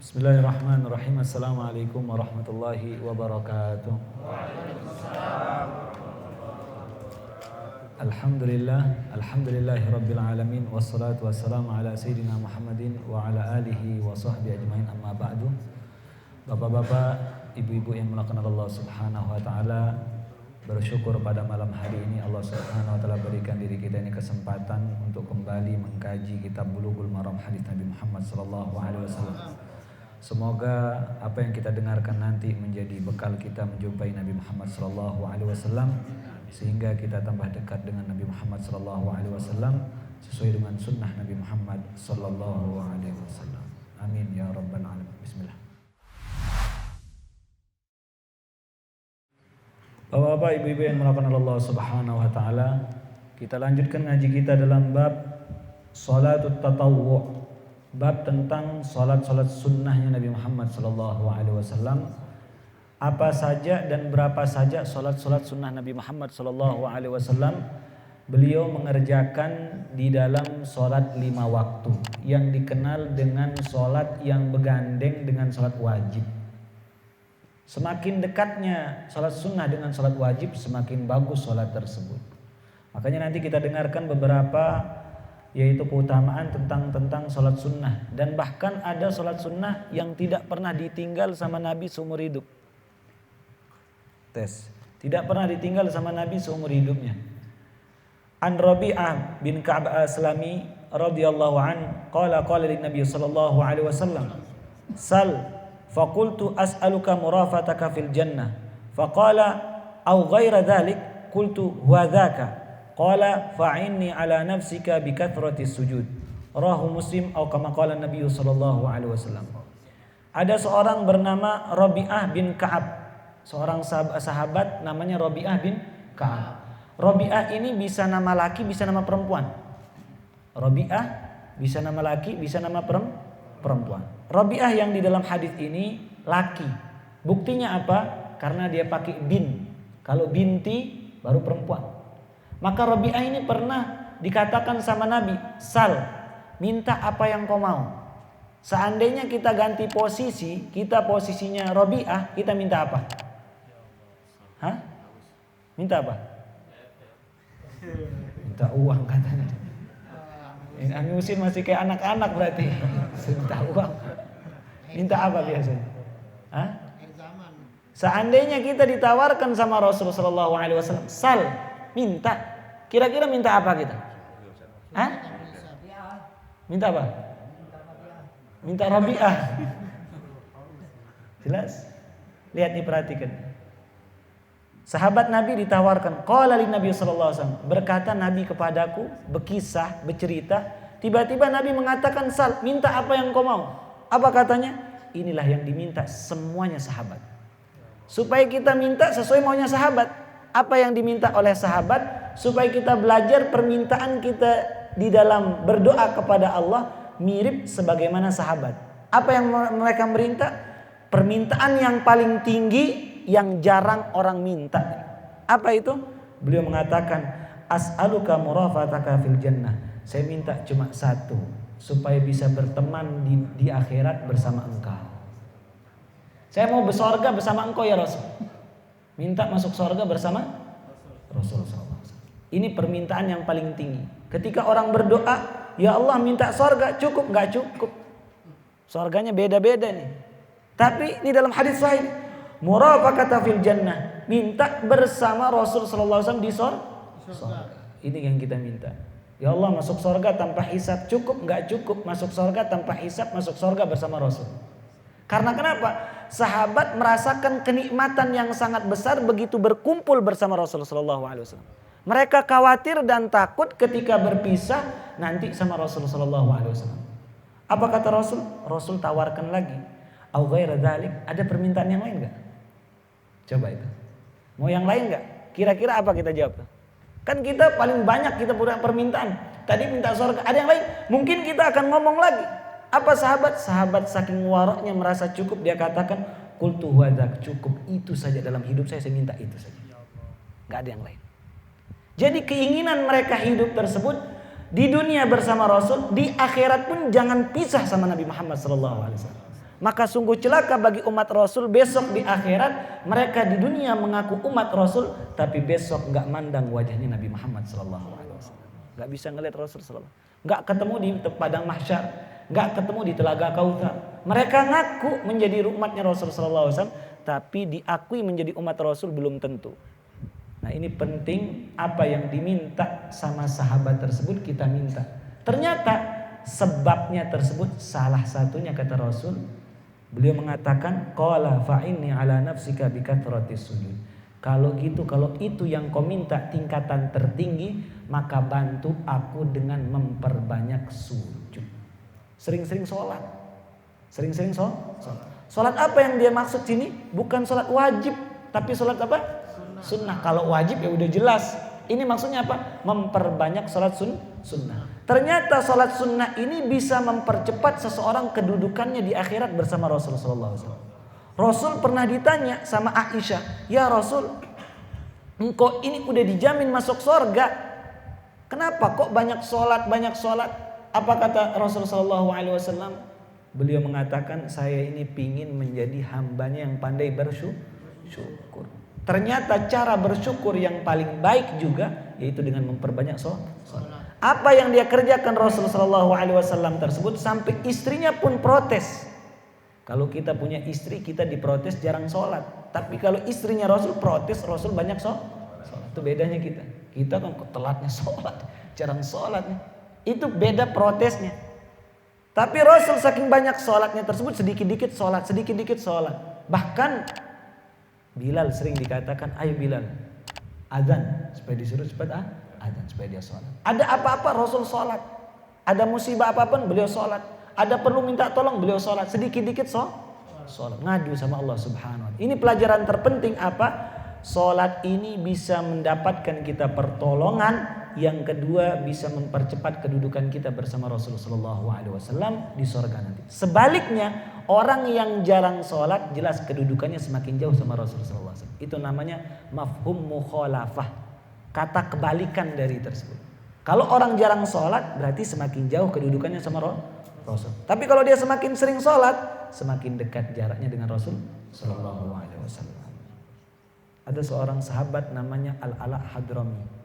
Bismillahirrahmanirrahim. Assalamualaikum warahmatullahi wabarakatuh. Alhamdulillahi rabbil alamin. Wassalatu wassalamu ala sayyidina Muhammadin wa ala alihi wa sahbihi ajmain, amma ba'du. Bapak-bapak, ibu-ibu yang melakukan Allah subhanahu wa ta'ala, bersyukur pada malam hari ini Allah subhanahu wa ta'ala berikan diri kita ini kesempatan untuk kembali mengkaji kitab Bulughul Maram hadis Nabi Muhammad sallallahu alaihi wasallam. Semoga apa yang kita dengarkan nanti menjadi bekal kita menjumpai Nabi Muhammad sallallahu alaihi wasallam, sehingga kita tambah dekat dengan Nabi Muhammad sallallahu alaihi wasallam sesuai dengan sunnah Nabi Muhammad sallallahu alaihi wasallam. Amin ya rabbal alamin. Bismillah. Bapak-bapak, ibu-ibu yang melakukan Allah subhanahu wa ta'ala, kita lanjutkan ngaji kita dalam bab salatut tatawwu', bab tentang salat-salat sunnahnya Nabi Muhammad sallallahu alaihi wasallam. Apa saja dan berapa saja salat-salat sunnah Nabi Muhammad sallallahu alaihi wasallam beliau mengerjakan di dalam salat 5 waktu yang dikenal dengan salat yang bergandeng dengan salat wajib. Semakin dekatnya salat sunnah dengan salat wajib, semakin bagus salat tersebut. Makanya nanti kita dengarkan beberapa, yaitu keutamaan tentang salat sunnah. Dan bahkan ada salat sunnah yang tidak pernah ditinggal sama Nabi seumur hidup. Tidak pernah ditinggal sama Nabi seumur hidupnya. An Rabi'ah bin Ka'ab al-Aslami radhiyallahu an qala lin Nabi sallallahu alaihi wasallam, sal faqultu as'aluka murafataka fil jannah, faqala aw ghaira dhalik, qultu huwa dhaka, qala fa'inni ala nafsika bi kathrati sujud. Rawahu Muslim atau kama qala Nabi sallallahu alaihi wasallam. Ada seorang bernama Rabi'ah bin Ka'ab, seorang sahabat namanya Rabi'ah bin Ka'ab. Rabi'ah ini bisa nama laki, bisa nama perempuan. Rabi'ah bisa nama laki, bisa nama perempuan. Rabi'ah yang di dalam hadis ini laki. Buktinya apa? Karena dia pakai bin. Kalau binti baru perempuan. Maka Rabi'ah ini pernah dikatakan sama Nabi, sal, minta apa yang kau mau. Seandainya kita ganti posisi, kita posisinya Rabi'ah, kita minta apa? Hah? Minta apa? Minta uang katanya. Ini Musin masih kayak anak-anak berarti. Minta uang. Minta apa biasanya? Hah? Seandainya kita ditawarkan sama Rasulullah sallallahu alaihi wasallam, sal, minta. Kira-kira minta apa kita? Hah? Minta apa? Minta Rabi'ah. Jelas? Lihat, diperhatikan. Sahabat Nabi ditawarkan, qala lin Nabi sallallahu alaihi wasallam, berkata Nabi kepadaku, berkisah, bercerita, tiba-tiba Nabi mengatakan, sal, minta apa yang kau mau. Apa katanya? Inilah yang diminta semuanya sahabat. Supaya kita minta sesuai maunya sahabat. Apa yang diminta oleh sahabat? Supaya kita belajar permintaan kita di dalam berdoa kepada Allah mirip sebagaimana sahabat. Apa yang mereka minta? Permintaan yang paling tinggi yang jarang orang minta. Apa itu? Beliau mengatakan, as'aluka murafataka fil jannah. Saya minta cuma satu, supaya bisa berteman di akhirat bersama engkau. Saya mau bersorga bersama engkau ya Rasul. Minta masuk sorga bersama Rasulullah SAW. Ini permintaan yang paling tinggi. Ketika orang berdoa, ya Allah minta sorga, cukup? Gak cukup. Sorganya beda-beda nih. Tapi ini dalam hadis sahih, murafaqata fil jannah, minta bersama Rasul sallallahu alaihi wasallam di sorga. Ini yang kita minta. Ya Allah masuk sorga tanpa hisab, cukup? Enggak cukup. Masuk sorga tanpa hisab, masuk sorga bersama Rasul. Karena kenapa? Sahabat merasakan kenikmatan yang sangat besar begitu berkumpul bersama Rasul sallallahu alaihi wasallam. Mereka khawatir dan takut ketika berpisah nanti sama Rasul sallallahu alaihi wasallam. Apa kata Rasul? Rasul tawarkan lagi, au ghaira dzalik, ada permintaan yang lain enggak? Coba itu. Mau yang lain enggak? Kira-kira apa kita jawab? Kan kita paling banyak kita punya permintaan. Tadi minta surga, ada yang lain. Mungkin kita akan ngomong lagi. Apa sahabat? Sahabat saking waraknya merasa cukup, dia katakan, qultu huwadzak, cukup itu saja dalam hidup saya minta itu saja. Enggak ada yang lain. Jadi keinginan mereka hidup tersebut di dunia bersama Rasul, di akhirat pun jangan pisah sama Nabi Muhammad sallallahu alaihi wasallam. Maka sungguh celaka bagi umat Rasul besok di akhirat. Mereka di dunia mengaku umat Rasul, tapi besok gak mandang wajahnya Nabi Muhammad SAW. Gak bisa ngelihat Rasul SAW. Gak ketemu di padang mahsyar, gak ketemu di telaga Kautsar. Mereka ngaku menjadi umatnya Rasul SAW, tapi diakui menjadi umat Rasul belum tentu. Nah ini penting, apa yang diminta sama sahabat tersebut kita minta. Ternyata sebabnya tersebut salah satunya kata Rasul, beliau mengatakan qala fa inni ala nafsika bikathratis sujud. Kalau gitu, kalau itu yang kau minta tingkatan tertinggi, maka bantu aku dengan memperbanyak sujud. Sering-sering sholat. Sering-sering sholat. Sholat apa yang dia maksud sini? Bukan sholat wajib, tapi sholat apa? Sunnah. Kalau wajib ya udah jelas. Ini maksudnya apa? Memperbanyak sholat sunnah. Ternyata sholat sunnah ini bisa mempercepat seseorang kedudukannya di akhirat bersama Rasulullah SAW. Rasul pernah ditanya sama Aisyah, ya Rasul, engkau ini udah dijamin masuk surga, kenapa kok banyak sholat? Apa kata Rasulullah SAW? Beliau mengatakan, saya ini pingin menjadi hambanya yang pandai bersyukur. Ternyata cara bersyukur yang paling baik juga yaitu dengan memperbanyak sholat. Apa yang dia kerjakan Rasulullah SAW tersebut sampai istrinya pun protes. Kalau kita punya istri, kita diprotes jarang sholat. Tapi kalau istrinya Rasul protes, Rasul banyak sholat. Itu bedanya kita. Kita kan telatnya sholat, jarang sholat. Itu beda protesnya. Tapi Rasul saking banyak sholatnya tersebut sedikit-dikit sholat. Bahkan Bilal sering dikatakan, ayo Bilal, azan supaya disuruh cepat azan supaya dia sholat. Ada apa-apa Rasul sholat. Ada musibah apapun beliau sholat. Ada perlu minta tolong beliau sholat. Sedikit-dikit sholat. Ngadu sama Allah Subhanahu wa ta'ala. Ini pelajaran terpenting apa? Sholat ini bisa mendapatkan kita pertolongan. Yang kedua bisa mempercepat kedudukan kita bersama Rasulullah SAW di surga nanti. Sebaliknya orang yang jarang sholat jelas kedudukannya semakin jauh sama Rasulullah SAW. Itu namanya mafhum mukhalafah. Kata kebalikan dari tersebut. Kalau orang jarang sholat berarti semakin jauh kedudukannya sama Rasul. Tapi kalau dia semakin sering sholat, semakin dekat jaraknya dengan Rasul Sallallahu Alaihi Wasallam. Ada seorang sahabat namanya Al-Ala Hadrami.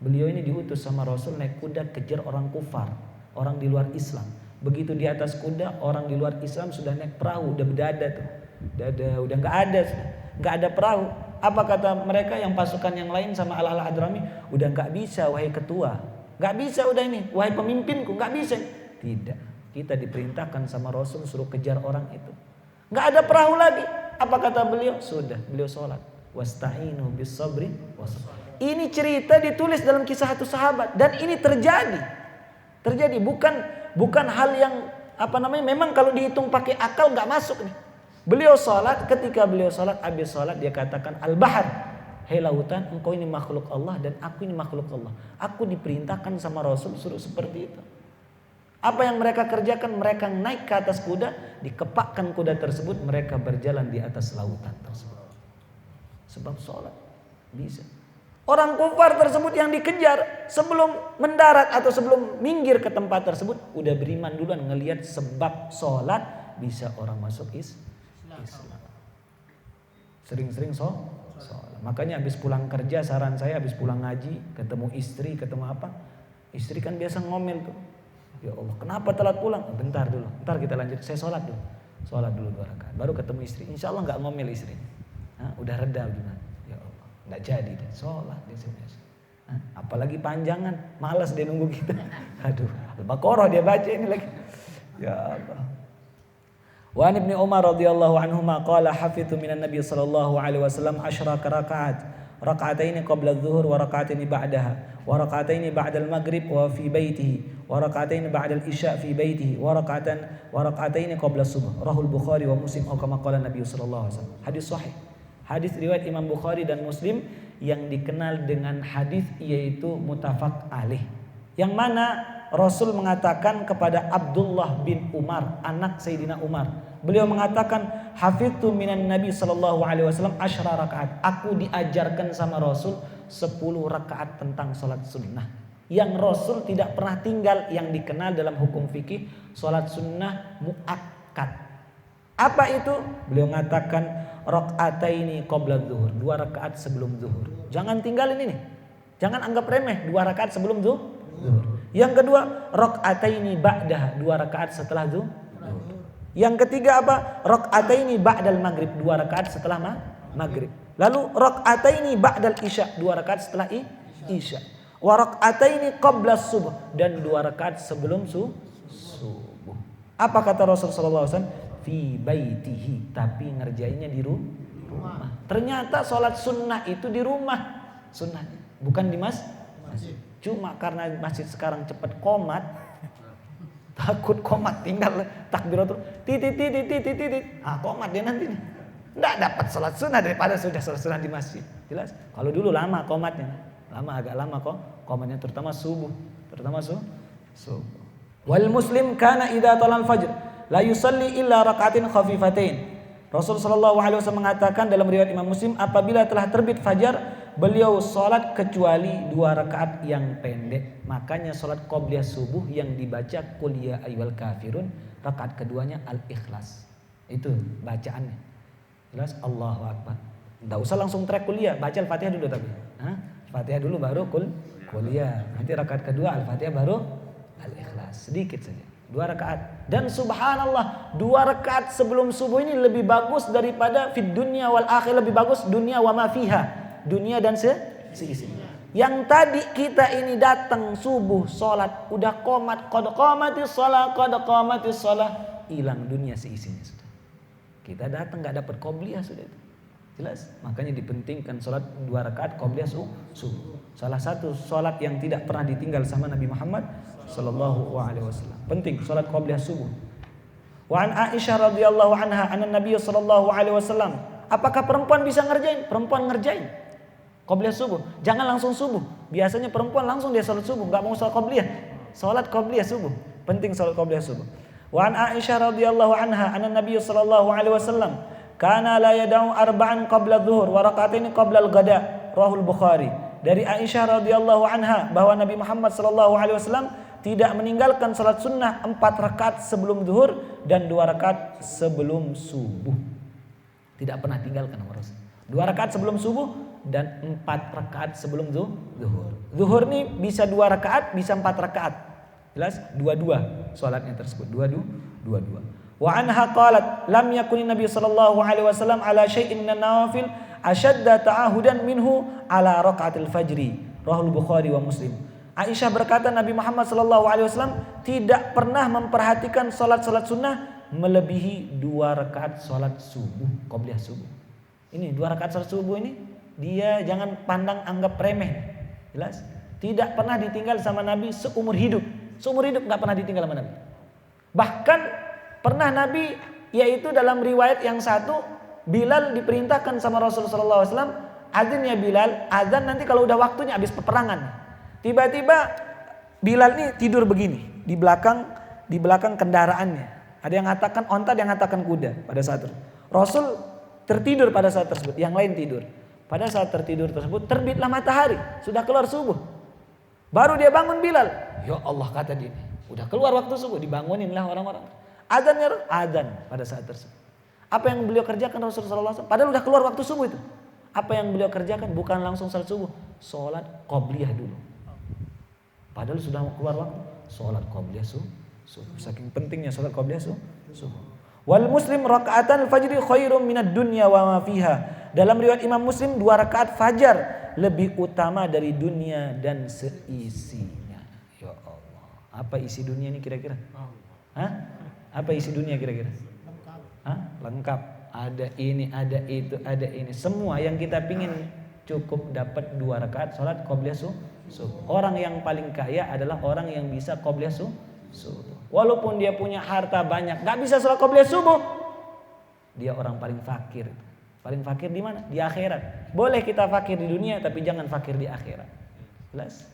Beliau ini diutus sama Rasul naik kuda kejar orang kufar, orang di luar Islam. Begitu di atas kuda, orang di luar Islam sudah naik perahu, udah berdada tuh. Udah nggak ada perahu. Apa kata mereka yang pasukan yang lain sama Al-Ala Hadrami? Udah nggak bisa wahai ketua. Nggak bisa udah ini, wahai pemimpinku, nggak bisa. Tidak, kita diperintahkan sama Rasul suruh kejar orang itu. Nggak ada perahu lagi. Apa kata beliau? Sudah, beliau sholat. Wasta'inu bis sabri was-sabar. Ini cerita ditulis dalam kisah satu sahabat dan ini terjadi bukan hal yang memang kalau dihitung pakai akal nggak masuk nih. Beliau sholat, ketika beliau sholat, habis sholat dia katakan al-bahar, hei lautan, engkau ini makhluk Allah dan aku ini makhluk Allah. Aku diperintahkan sama Rasul suruh seperti itu. Apa yang mereka kerjakan? Mereka naik ke atas kuda, dikepakkan kuda tersebut, mereka berjalan di atas lautan tersebut. Sebab sholat bisa. Orang kufar tersebut yang dikejar sebelum mendarat atau sebelum minggir ke tempat tersebut udah beriman duluan, ngelihat sebab sholat bisa orang masuk Islam. Sering-sering sholat. Makanya habis pulang kerja, saran saya habis pulang ngaji, ketemu istri, ketemu apa? Istri kan biasa ngomel tuh. Ya Allah, kenapa telat pulang? Bentar dulu, ntar kita lanjut. Saya sholat dulu 2 rakaat. Baru ketemu istri. Insya Allah nggak ngomel istri. Udah reda gimana? Ya Allah, nggak jadi deh sholat dia sebenarnya. Apalagi panjangan, malas dia nunggu kita. Aduh, Al-Baqarah dia baca ini lagi. Ya Allah. Wa an Ibnu Umar radhiyallahu anhuma qala hafidhu minan Nabi sallallahu alaihi wasallam 10 rakaat. Raka'ataini qabla adh-dhuhur wa raka'ataini ba'daha wa raka'ataini ba'da al-maghrib wa fi baitihi wa raka'ataini ba'da al-isya fi baitihi wa raka'ataini qabla as-subh. Rahul Bukhari wa Muslim atau kama qala Nabi sallallahu alaihi wasallam. Hadis sahih. Hadis riwayat Imam Bukhari dan Muslim yang dikenal dengan hadis yaitu muttafaq alaih. Yang mana Rasul mengatakan kepada Abdullah bin Umar, anak Sayyidina Umar. Beliau mengatakan, hafidtu minan Nabi sallallahu alaihi wasallam 10 rakaat. Aku diajarkan sama Rasul 10 rakaat tentang salat sunnah. yang Rasul tidak pernah tinggal, yang dikenal dalam hukum fikih sholat sunnah muakkad. Apa itu? Beliau mengatakan rakaataini qabla zuhur, 2 rakaat sebelum zuhur. Jangan tinggalin ini. Jangan anggap remeh, 2 rakaat sebelum zuhur. Yang kedua, rakaataini ba'dah, 2 rakaat setelah zuhur. Yang ketiga apa? Rakaataini ba'dal maghrib, 2 rakaat setelah maghrib. Lalu rakaataini ba'dal isya, 2 rakaat setelah isya. Wa rakaataini qabla subuh, dan 2 rakaat sebelum subuh. Apa kata Rasulullah SAW? Fi baitihi, tapi ngerjainnya di rumah. Ternyata sholat sunnah itu di rumah sunnahnya, bukan di masjid. Cuma karena masjid sekarang cepat komat, takut komat tinggal takbiratul titit. Komat dia nanti nih. Nggak dapat sholat sunnah daripada sudah sholat sunnah di masjid. Jelas? Kalau dulu lama komatnya, agak lama kok komatnya, terutama subuh, subuh. Wal muslim kana idza talal fajr la yusalli illa rakaatin khafifatain. Rasul sallallahu alaihi wasallam mengatakan dalam riwayat Imam Muslim, apabila telah terbit fajar, beliau salat kecuali 2 rakaat yang pendek. Makanya salat qabliyah subuh yang dibaca qul ya ayyuhal kafirun, rakaat keduanya al-ikhlas. Itu bacaannya. Jelas? Allahu akbar. Enggak usah langsung track kuliah, baca Al-Fatihah dulu tapi. Fatihah dulu baru kuliah. Nanti rakaat kedua Al-Fatihah baru al-ikhlas. Sedikit saja. 2 rakaat. Dan subhanallah, 2 rakaat sebelum subuh ini lebih bagus daripada fid dunya wal akhir, lebih bagus dunia wa ma fiha, dunia dan seisinya. Yang tadi kita ini datang subuh salat udah qomat, qad qamatis shalah, hilang dunia seisinya sudah. Kita datang enggak dapat qobliyah sudah itu. Jelas? Makanya dipentingkan salat 2 rakaat qobliyah subuh. Salah satu salat yang tidak pernah ditinggal sama Nabi Muhammad sallallahu alaihi wasallam. Penting salat qabliyah subuh. Wa an Aisyah radhiyallahu anha anna Nabiy sallallahu alaihi wasallam. Apakah perempuan bisa ngerjain? Perempuan ngerjain qabliyah subuh. Jangan langsung subuh. Biasanya perempuan langsung dia salat subuh, enggak mau salat qabliyah. Salat qabliyah subuh. Penting salat qabliyah subuh. Wa an Aisyah radhiyallahu anha anna Nabiy sallallahu alaihi wasallam kana la yad'u arba'an qabla dhuhur wa rak'ataini qabla al-ghada. Rahul Bukhari. Dari Aisyah radhiyallahu anha bahwa Nabi Muhammad sallallahu alaihi wasallam tidak meninggalkan salat sunnah 4 rakaat sebelum zuhur dan 2 rakaat sebelum subuh. Tidak pernah tinggalkan Rasul. 2 rakaat sebelum subuh dan 4 rakaat sebelum zuhur. Zuhur ini bisa 2 rakaat, bisa 4 rakaat. Jelas? 2-2 salatnya tersebut. 2-2. Wa anha qalat lam yakun Nabi sallallahu alaihi wasallam ala syai'in min nawafil ashadda ta'ahudan minhu ala rakaatil fajri. Rahul Bukhari wa Muslim. Aisyah berkata Nabi Muhammad SAW tidak pernah memperhatikan salat-salat sunnah melebihi 2 rakaat salat subuh, qabliyah subuh. Ini 2 rakaat salat subuh ini dia jangan pandang anggap remeh. Jelas? Tidak pernah ditinggal sama Nabi seumur hidup. Seumur hidup enggak pernah ditinggal sama Nabi. Bahkan pernah Nabi, yaitu dalam riwayat yang satu, Bilal diperintahkan sama Rasulullah SAW, azan ya Bilal, azan nanti kalau udah waktunya habis peperangan. Tiba-tiba Bilal nih tidur begini di belakang kendaraannya. Ada yang mengatakan onta, ada yang mengatakan kuda pada saat itu. Rasul tertidur pada saat tersebut, yang lain tidur. Pada saat tertidur tersebut terbitlah matahari, sudah keluar subuh. Baru dia bangun Bilal. Ya Allah kata dia, udah keluar waktu subuh, dibanguninlah orang-orang. Azan pada saat tersebut. Apa yang beliau kerjakan Rasulullah SAW? Padahal udah keluar waktu subuh itu. Apa yang beliau kerjakan? Bukan langsung salat subuh, salat qabliyah dulu. Padahal sudah keluar waktu, salat qabliyah subuh. Saking pentingnya salat qabliyah subuh. Wal muslim raka'atan fajri khairum minad dunya wa ma fiha. Dalam riwayat Imam Muslim 2 rakaat fajar lebih utama dari dunia dan seisinya. Ya Allah. Apa isi dunia ini kira-kira? Apa isi dunia kira-kira? Lengkap. Ada ini, ada itu, ada ini. Semua yang kita pingin cukup dapat 2 rakaat salat qabliyah subuh. Orang yang paling kaya adalah orang yang bisa qabliyah subuh. Walaupun dia punya harta banyak, gak bisa salat qabliyah subuh, dia orang paling fakir. Paling fakir di mana? Di akhirat. Boleh kita fakir di dunia, tapi jangan fakir di akhirat. Jelas?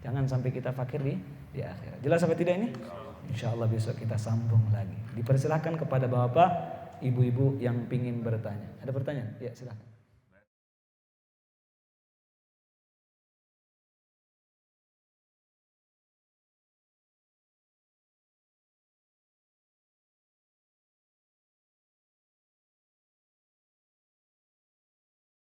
Jangan sampai kita fakir di akhirat. Jelas sampai tidak ini? Insyaallah besok kita sambung lagi. Dipersilahkan kepada bapak, ibu-ibu yang pingin bertanya. Ada pertanyaan? Ya silakan.